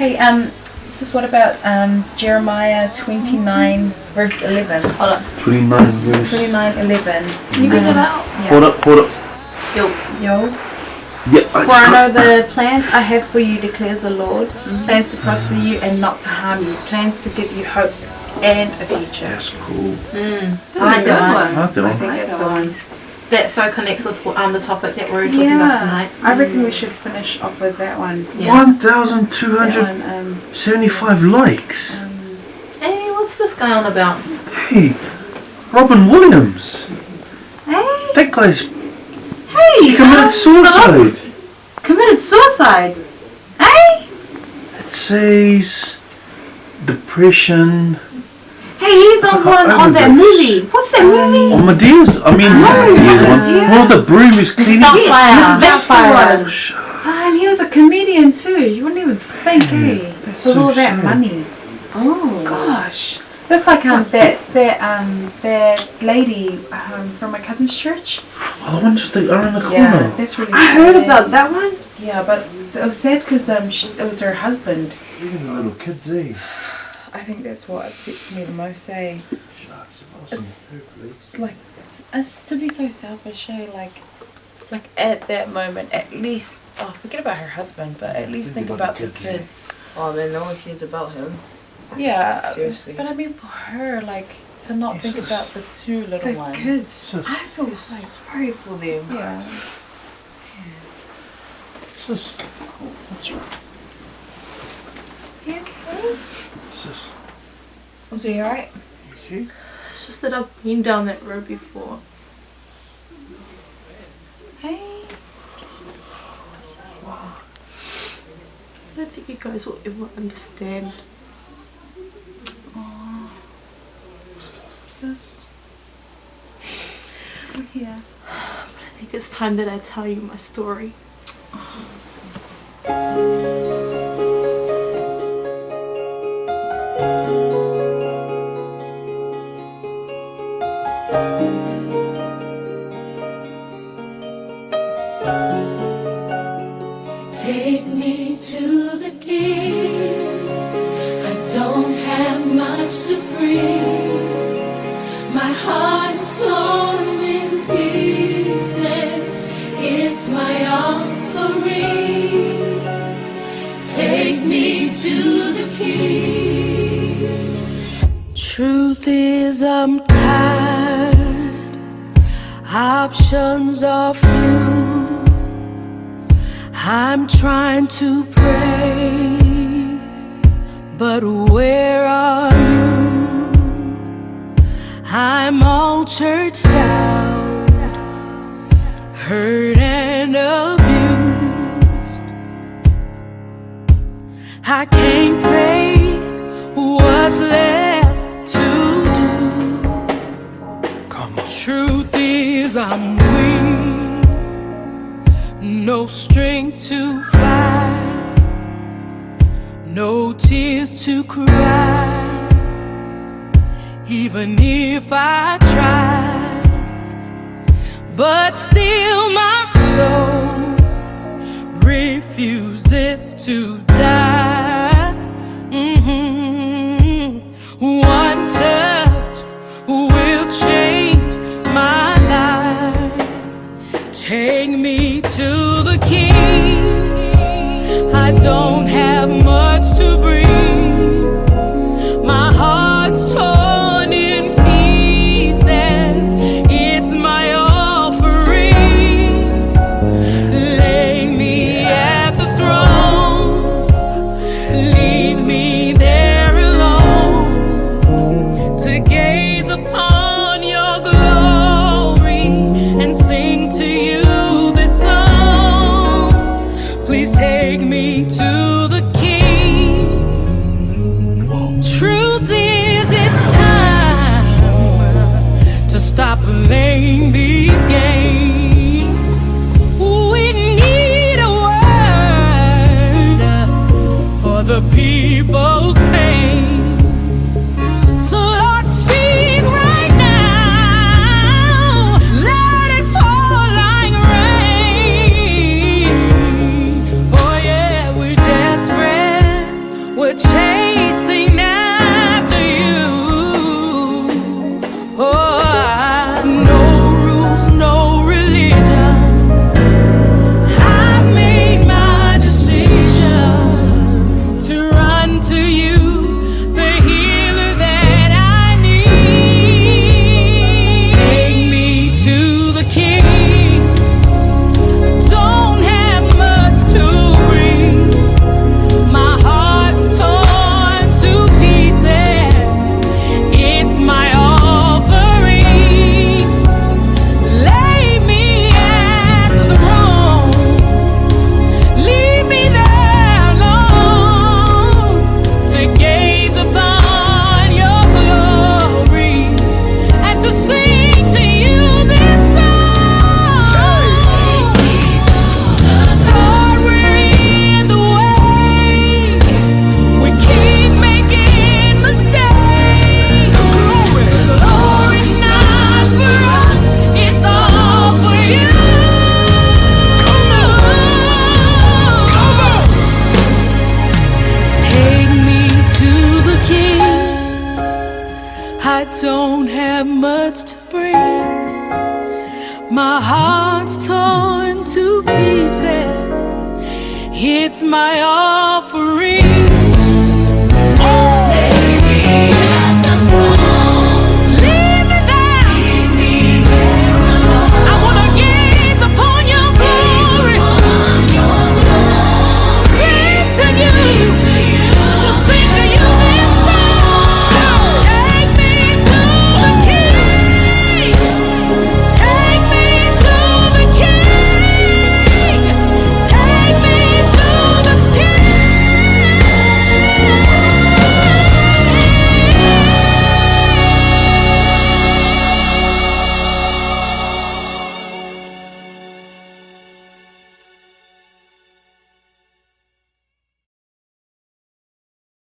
Hey, what about Jeremiah 29 verse 11? Hold on. 29 verse 29:11. Can you read it out? Yeah. Hold up. Yo. Yeah, For I know the plans I have for you, declares the Lord. Plans to prosper you and not to harm you. Plans to give you hope and a future. That's cool. I like that one. I like that one. I think that's the one. That so connects with the topic that we're talking about tonight. I reckon we should finish off with that one. Yeah. 1,275 likes. Hey, what's this guy on about? Hey, Robin Williams. Hey! That guy's Hey! committed suicide. Committed suicide? Hey! It says depression. Hey, he's the one on that movie. What's that movie? On Medea's, Medea's one. One of the breweries cleaning. That's the one. And he was a comedian too. You wouldn't even think, with so all that sad. money. Oh. Gosh. That's like that lady from my cousin's church. Oh, the one just around the corner. Yeah, that's really I sad. heard about that one. Yeah, but it was sad because it was her husband. Even the little kids, eh? I think that's what upsets me the most, eh? It's like, it's to be so selfish, eh? Like at that moment, at least, forget about her husband, but at least think about the kids. Oh, then no one cares about him. Yeah, Seriously. but I mean for her, like, to not think about the two little ones. Kids. I feel sorry for them. Yeah. Sis, what's wrong? You okay? Sis, Was he alright? you okay? It's just that I've been down that road before. Hey. I don't think you guys will ever understand. Sis. We're here. But I think it's time that I tell you my story. Take me to the King. I don't have much to bring. My heart is torn in pieces. It's my offering. Take me to the King. Truth is, I'm tired. Options are few. I'm trying to pray, but where are you? I'm all churched out, hurt and abused. I can't fake what's left to do. Come on. Truth is, I'm weak. No strength to fight, no tears to cry. Even if I tried, but still my soul refuses to die. One touch will change my life. Take me to the King. I don't have much to bring. My heart's torn in pieces. It's my offering. Lay me at the throne. Leave me there alone to gaze upon your glory and sing to you. Please take me to the King. Truth is, it's time to stop playing these games. We need a word for the people's pain. So Lord, speak right now. Let it pour like rain. Oh yeah, we're desperate to breathe. My heart's torn to pieces. It's my offering.